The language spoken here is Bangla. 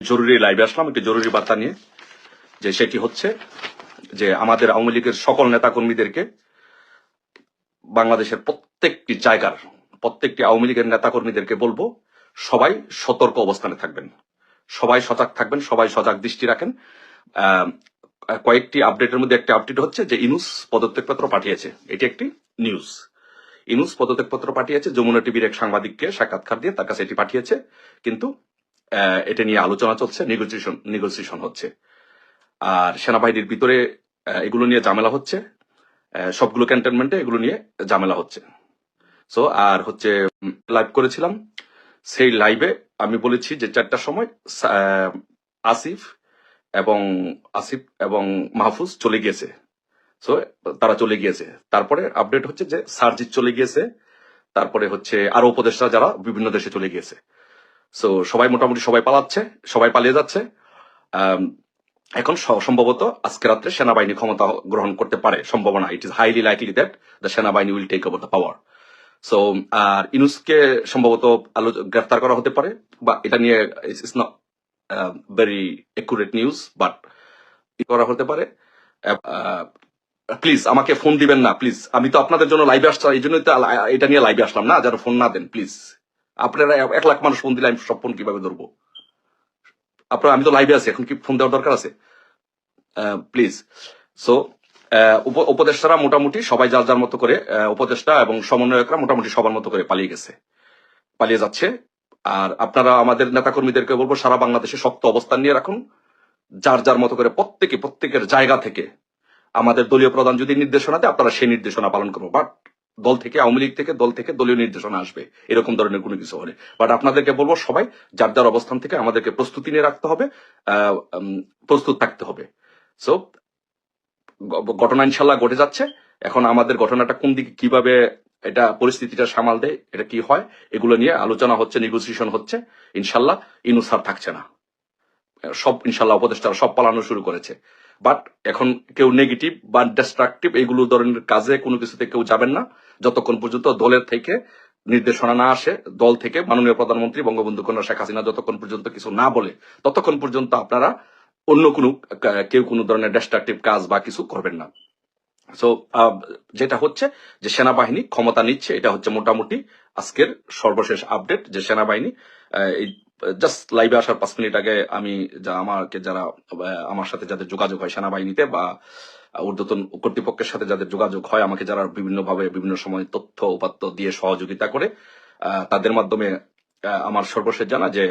জরুরি লাইভে আসলাম একটি জরুরি বার্তা নিয়ে, যে সেটি হচ্ছে যে আমাদের আওয়ামী লীগের সকল নেতাকর্মীদেরকে বাংলাদেশের প্রত্যেকটি জায়গার প্রত্যেকটি আওয়ামী লীগের নেতাকর্মীদেরকে বলবো, সবাই সতর্ক অবস্থানে থাকবেন, সবাই সজাগ থাকবেন, সবাই সজাগ দৃষ্টি রাখেন। কয়েকটি আপডেটের মধ্যে একটা আপডেট হচ্ছে যে ইনুস পদত্যাগপত্র পাঠিয়েছে। এটি একটি নিউজ। ইনুস পদত্যাগপত্র পাঠিয়েছে, যমুনা টিভির এক সাংবাদিককে সাক্ষাৎকার দিয়ে তার কাছে এটি পাঠিয়েছে, কিন্তু এটা নিয়ে আলোচনা চলছে, নেগোসিয়েশন হচ্ছে। আর সেনাবাহিনীর ভিতরে এগুলো নিয়ে ঝামেলা হচ্ছে, সবগুলো ক্যান্টনমেন্টে এগুলো নিয়ে ঝামেলা হচ্ছে। সো আর হচ্ছে লাইভ করেছিলাম, সেই লাইভে আমি বলেছি যে 4টার সময় আসিফ এবং মাহফুজ চলে গিয়েছে। সো তারা চলে গিয়েছে। তারপরে আপডেট হচ্ছে যে সার্জিৎ চলে গিয়েছে, তারপরে হচ্ছে আরো উপদেষ্টা যারা বিভিন্ন দেশে চলে গিয়েছে। সো সবাই মোটামুটি সবাই পালাচ্ছে, সবাই পালিয়ে যাচ্ছে। এখন সম্ভবত আজকে রাত্রে সেনাবাহিনী ক্ষমতা গ্রহণ করতে পারে, সম্ভাবনা। It is highly likely that the সেনাবাহিনী will take over the power. So আর ইনুসকে সম্ভবত গ্রেফতার করা হতে পারে, বা এটা নিয়ে it's not very accurate news, but করা হতে পারে। প্লিজ আমাকে ফোন দিবেন না, প্লিজ। আমি তো আপনাদের জন্য লাইভে আসছি, এই জন্যই তো এটা নিয়ে লাইভে আসলাম না, যারা ফোন না দেন প্লিজ। আপনারা 1 লাখ মানুষ ফোন দিলে আমি সব ফোন কিভাবে ধরবো? আপনারা, আমি তো লাইভে আছি, এখন কি ফোন দেওয়ার দরকার আছে? প্লিজ। সো উপদেষ্টারা মোটামুটি সবাই যার যার মতো করে, উপদেষ্টা এবং সমন্বয়করা মোটামুটি সবার মতো করে পালিয়ে যাচ্ছে। আর আপনারা আমাদের নেতাকর্মীদেরকে বলবো, সারা বাংলাদেশে শক্ত অবস্থান নিয়ে রাখুন, যার যার মতো করে প্রত্যেকের জায়গা থেকে। আমাদের দলীয় প্রধান যদি নির্দেশনা দেয়, আপনারা সেই নির্দেশনা পালন করবো। বাট দল থেকে, আওয়ামী লীগ থেকে, দল থেকে দলীয় নির্দেশনা আসবে এরকম ধরনের কোনো কিছু হলে, বাট আপনাদেরকে বলবো সবাই যার যার অবস্থান থেকে আমাদেরকে প্রস্তুতি নিয়ে রাখতে হবে, প্রস্তুত থাকতে হবে। সো ঘটনা ইনশাল্লাহ ঘটে যাচ্ছে। এখন আমাদের ঘটনাটা কোন দিকে, কিভাবে এটা পরিস্থিতিটা সামাল দেয়, এটা কি হয়, এগুলো নিয়ে আলোচনা হচ্ছে, নেগোসিয়েশন হচ্ছে। ইনশাল্লাহ ইনুস আর থাকছে না, সব ইনশাল্লাহ উপদেষ্টারা সব পালানো শুরু করেছে। বাট এখন কেউ নেগেটিভ বা ডিস্ট্রাকটিভ এইগুলো ধরনের কাজে কোনো কিছুতে কেউ যাবেন না, যতক্ষণ পর্যন্ত দলের থেকে নির্দেশনা না আসে, দল থেকে মাননীয় প্রধানমন্ত্রী বঙ্গবন্ধু কন্যা শেখ হাসিনা যতক্ষণ পর্যন্ত কিছু না বলে, ততক্ষণ পর্যন্ত আপনারা অন্য কোনো কেউ কোনো ধরনের ডিস্ট্রাকটিভ কাজ বা কিছু করবেন না। সো যেটা হচ্ছে যে সেনাবাহিনী ক্ষমতা নিচ্ছে, এটা হচ্ছে মোটামুটি আজকের সর্বশেষ আপডেট, যে সেনাবাহিনী এই জাস্ট লাইভে আসার 5 মিনিট আগে আমি যারা আমার সাথে যাদের যোগাযোগ হয় সেনাবাহিনীতে বা ঊর্ধ্বতন কর্তৃপক্ষের সাথে যাদের যোগাযোগ হয়, আমাকে যারা বিভিন্নভাবে বিভিন্ন সময় তথ্য উপাত্ত দিয়ে সহযোগিতা করে, তাদের মাধ্যমে আমার সর্বশেষ জানা যে